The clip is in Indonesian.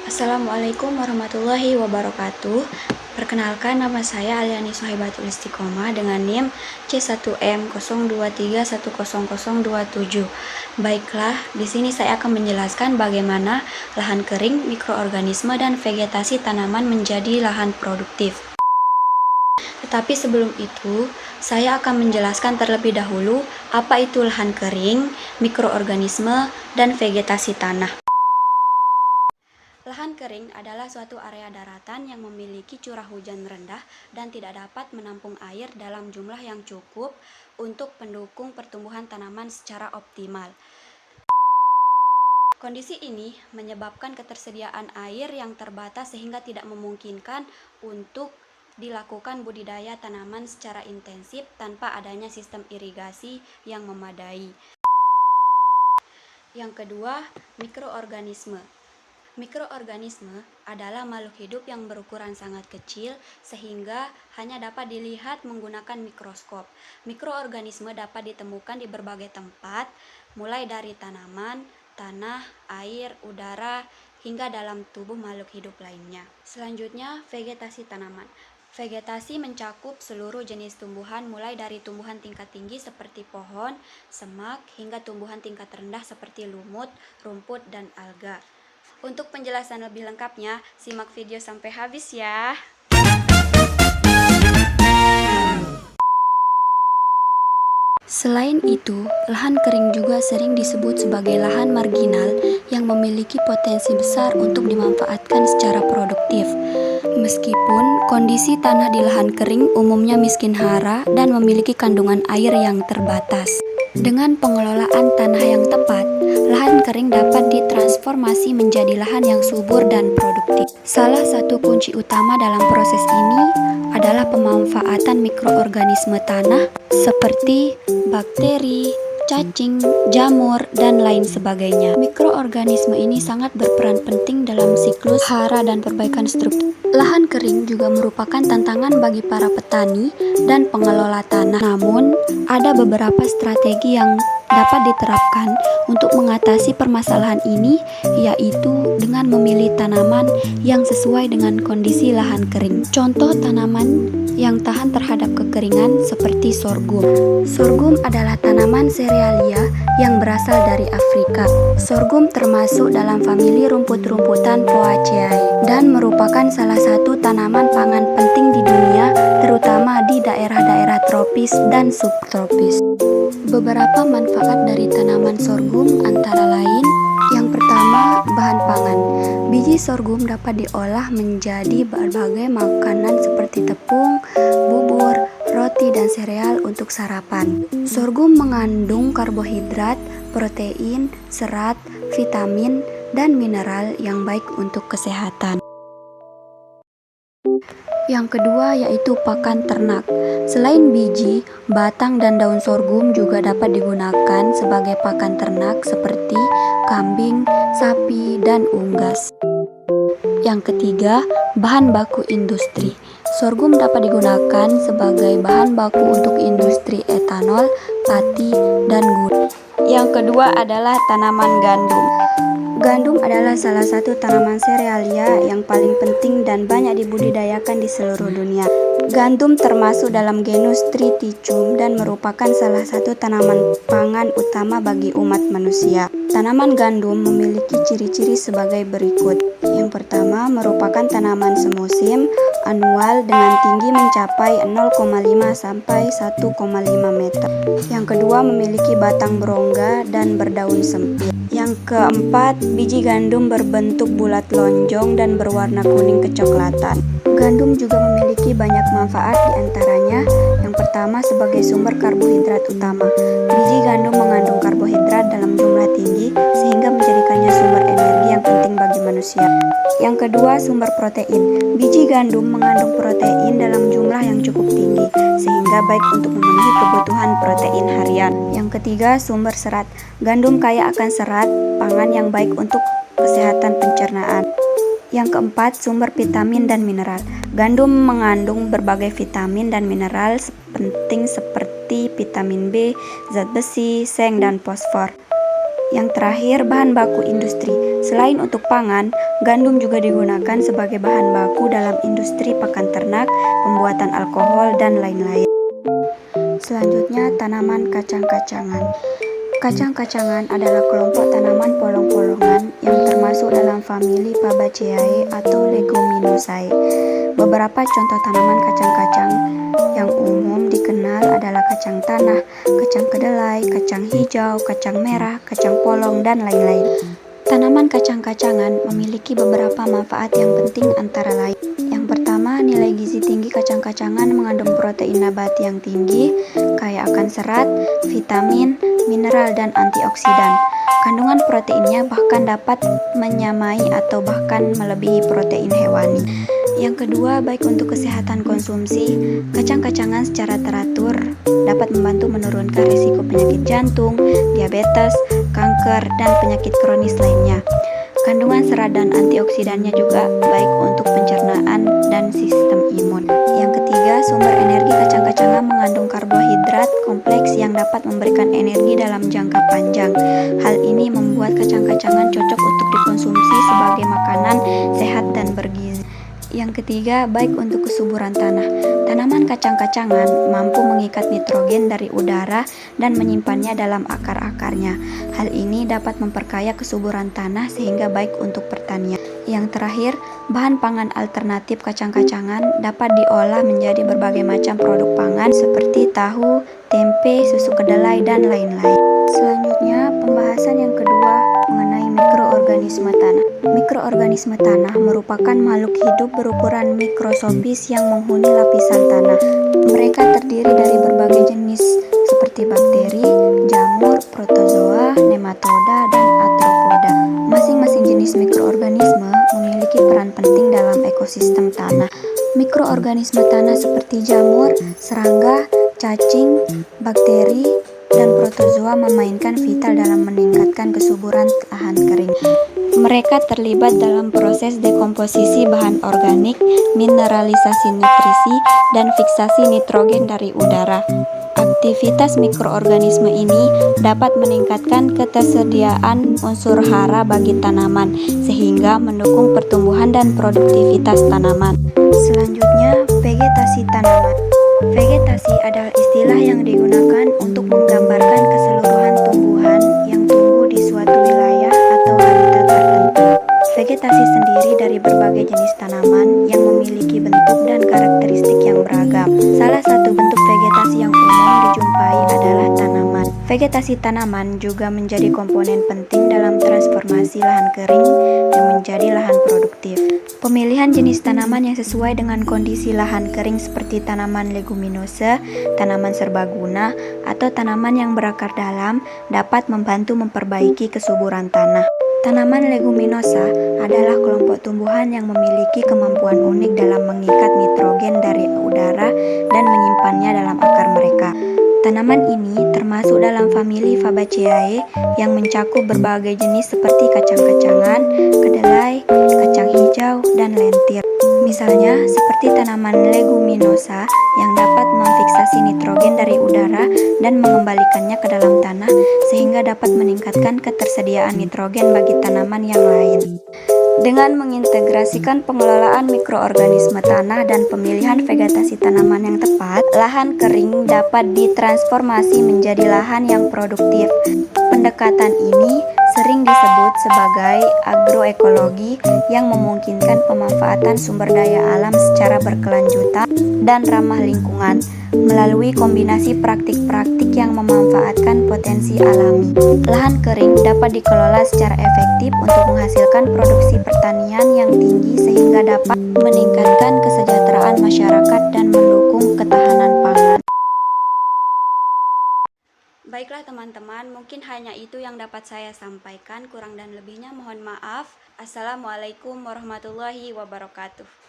Assalamualaikum warahmatullahi wabarakatuh. Perkenalkan, nama saya Aliani Sohibatul Istiqomah dengan NIM C1M023100027. Baiklah, di sini saya akan menjelaskan bagaimana lahan kering, mikroorganisme, dan vegetasi tanaman menjadi lahan produktif. Tetapi sebelum itu, saya akan menjelaskan terlebih dahulu apa itu lahan kering, mikroorganisme, dan vegetasi tanah. Lahan kering adalah suatu area daratan yang memiliki curah hujan rendah dan tidak dapat menampung air dalam jumlah yang cukup untuk mendukung pertumbuhan tanaman secara optimal. Kondisi ini menyebabkan ketersediaan air yang terbatas sehingga tidak memungkinkan untuk dilakukan budidaya tanaman secara intensif tanpa adanya sistem irigasi yang memadai. Yang kedua, mikroorganisme. Mikroorganisme adalah makhluk hidup yang berukuran sangat kecil sehingga hanya dapat dilihat menggunakan mikroskop. Mikroorganisme dapat ditemukan di berbagai tempat, mulai dari tanaman, tanah, air, udara, hingga dalam tubuh makhluk hidup lainnya. Selanjutnya, vegetasi tanaman. Vegetasi mencakup seluruh jenis tumbuhan mulai dari tumbuhan tingkat tinggi seperti pohon, semak, hingga tumbuhan tingkat rendah seperti lumut, rumput, dan alga. Untuk penjelasan lebih lengkapnya, simak video sampai habis ya. Selain itu, lahan kering juga sering disebut sebagai lahan marginal yang memiliki potensi besar untuk dimanfaatkan secara produktif. Meskipun kondisi tanah di lahan kering umumnya miskin hara dan memiliki kandungan air yang terbatas. Dengan pengelolaan tanah yang tepat, lahan kering dapat ditransformasi menjadi lahan yang subur dan produktif. Salah satu kunci utama dalam proses ini adalah pemanfaatan mikroorganisme tanah seperti bakteri, cacing, jamur, dan lain sebagainya. Mikroorganisme ini sangat berperan penting dalam siklus hara dan perbaikan struktur. Lahan kering juga merupakan tantangan bagi para petani dan pengelola tanah. Namun, ada beberapa strategi yang dapat diterapkan untuk mengatasi permasalahan ini, yaitu dengan memilih tanaman yang sesuai dengan kondisi lahan kering. Contoh tanaman yang tahan terhadap kekeringan seperti sorghum. Sorghum adalah tanaman serealia yang berasal dari Afrika. Sorghum termasuk dalam famili rumput-rumputan Poaceae dan merupakan salah satu tanaman pangan penting di dunia, terutama di daerah-daerah tropis dan subtropis. Beberapa manfaat dari tanaman sorghum antara lain: yang pertama, bahan pangan. Biji sorghum dapat diolah menjadi berbagai makanan seperti tepung, bubur, roti, dan sereal untuk sarapan. Sorghum mengandung karbohidrat, protein, serat, vitamin, dan mineral yang baik untuk kesehatan. Yang kedua yaitu pakan ternak. Selain biji, batang dan daun sorghum juga dapat digunakan sebagai pakan ternak seperti kambing, sapi, dan unggas. Yang ketiga, bahan baku industri. Sorghum dapat digunakan sebagai bahan baku untuk industri etanol, pati, dan gula. Yang kedua adalah tanaman gandum. Gandum adalah salah satu tanaman serealia yang paling penting dan banyak dibudidayakan di seluruh dunia. Gandum termasuk dalam genus Triticum dan merupakan salah satu tanaman pangan utama bagi umat manusia. Tanaman gandum memiliki ciri-ciri sebagai berikut. Yang pertama, merupakan tanaman semusim, anual dengan tinggi mencapai 0,5 sampai 1,5 meter. Yang kedua, memiliki batang berongga dan berdaun sempit. Yang keempat, biji gandum berbentuk bulat lonjong dan berwarna kuning kecoklatan. Gandum juga memiliki banyak manfaat, diantaranya yang pertama sebagai sumber karbohidrat utama. Biji gandum mengandung karbohidrat dalam jumlah tinggi sehingga menjadikannya sumber energi yang penting bagi manusia. Yang kedua, sumber protein. Biji gandum mengandung protein dalam jumlah yang cukup tinggi sehingga baik untuk memenuhi kebutuhan protein harian. Yang ketiga, sumber serat. Gandum kaya akan serat pangan yang baik untuk kesehatan pencernaan. Yang keempat, sumber vitamin dan mineral. Gandum mengandung berbagai vitamin dan mineral penting seperti vitamin B, zat besi, seng, dan fosfor. Yang terakhir, bahan baku industri. Selain untuk pangan, gandum juga digunakan sebagai bahan baku dalam industri pakan ternak, pembuatan alkohol, dan lain-lain. Selanjutnya, tanaman kacang-kacangan. Kacang-kacangan adalah kelompok tanaman polong-polongan yang termasuk dalam famili Fabaceae atau Leguminosae. Beberapa contoh tanaman kacang-kacang yang umum dikenal adalah kacang tanah, kacang kedelai, kacang hijau, kacang merah, kacang polong, dan lain-lain. Tanaman kacang-kacangan memiliki beberapa manfaat yang penting antara lain. Yang pertama, nilai gizi tinggi kacang-kacangan mengandung protein nabati yang tinggi, kaya akan serat, vitamin, mineral, dan antioksidan. Kandungan proteinnya bahkan dapat menyamai atau bahkan melebihi protein hewani. Yang kedua, baik untuk kesehatan konsumsi, kacang-kacangan secara teratur dapat membantu menurunkan risiko penyakit jantung, diabetes, kanker, dan penyakit kronis lainnya. Kandungan serat dan antioksidannya juga baik untuk pencernaan dan sistem imun. Yang ketiga, sumber energi kacang-kacangan mengandung karbohidrat kompleks yang dapat memberikan energi dalam jangka panjang. Hal ini membuat kacang-kacangan cocok untuk dikonsumsi sebagai makanan sehat dan bergizi. Yang ketiga, baik untuk kesuburan tanah. Tanaman kacang-kacangan mampu mengikat nitrogen dari udara dan menyimpannya dalam akar-akarnya. Hal ini dapat memperkaya kesuburan tanah sehingga baik untuk pertanian. Yang terakhir, bahan pangan alternatif kacang-kacangan dapat diolah menjadi berbagai macam produk pangan seperti tahu, tempe, susu kedelai, dan lain-lain. Selanjutnya, pembahasan yang kedua mengenai mikroorganisme tanah. Mikroorganisme tanah merupakan makhluk hidup berukuran mikroskopis yang menghuni lapisan tanah. Mereka terdiri dari berbagai jenis seperti bakteri, jamur, protozoa, nematoda, dan arthropoda. Masing-masing jenis mikroorganisme memiliki peran penting dalam ekosistem tanah. Mikroorganisme tanah seperti jamur, serangga, cacing, bakteri, dan protozoa memainkan vital dalam meningkatkan kesuburan lahan kering. Mereka terlibat dalam proses dekomposisi bahan organik, mineralisasi nutrisi, dan fiksasi nitrogen dari udara. Aktivitas mikroorganisme ini dapat meningkatkan ketersediaan unsur hara bagi tanaman, sehingga mendukung pertumbuhan dan produktivitas tanaman. Selanjutnya, vegetasi tanaman. Vegetasi adalah istilah yang digunakan untuk menggambarkan keseluruhan tumbuhan yang tumbuh di suatu wilayah atau habitat tertentu. Vegetasi sendiri dari berbagai jenis tanaman yang memiliki bentuk dan karakteristik yang beragam. Salah satu bentuk vegetasi yang umum dijumpai adalah tanaman. Vegetasi tanaman juga menjadi komponen penting dalam transformasi lahan kering yang menjadi lahan produktif. Pemilihan jenis tanaman yang sesuai dengan kondisi lahan kering seperti tanaman leguminosa, tanaman serbaguna, atau tanaman yang berakar dalam dapat membantu memperbaiki kesuburan tanah. Tanaman leguminosa adalah kelompok tumbuhan yang memiliki kemampuan unik dalam mengikat nitrogen dari udara dan menyimpannya dalam akar mereka. Tanaman ini termasuk dalam famili Fabaceae yang mencakup berbagai jenis seperti kacang-kacangan, kedelai, kacang hijau, dan lentir. Misalnya, seperti tanaman leguminosa yang dapat memfiksasi nitrogen dari udara dan mengembalikannya ke dalam tanah sehingga dapat meningkatkan ketersediaan nitrogen bagi tanaman yang lain. Dengan mengintegrasikan pengelolaan mikroorganisme tanah dan pemilihan vegetasi tanaman yang tepat, lahan kering dapat ditransformasi menjadi lahan yang produktif. Pendekatan ini sering disebut sebagai agroekologi yang memungkinkan pemanfaatan sumber daya alam secara berkelanjutan dan ramah lingkungan melalui kombinasi praktik-praktik yang memanfaatkan potensi alami. Lahan kering dapat dikelola secara efektif untuk menghasilkan produksi pertanian yang tinggi sehingga dapat meningkatkan kesejahteraan masyarakat dan mendukung ketahanan pangan. Baiklah teman-teman, mungkin hanya itu yang dapat saya sampaikan. Kurang dan lebihnya mohon maaf. Assalamualaikum warahmatullahi wabarakatuh.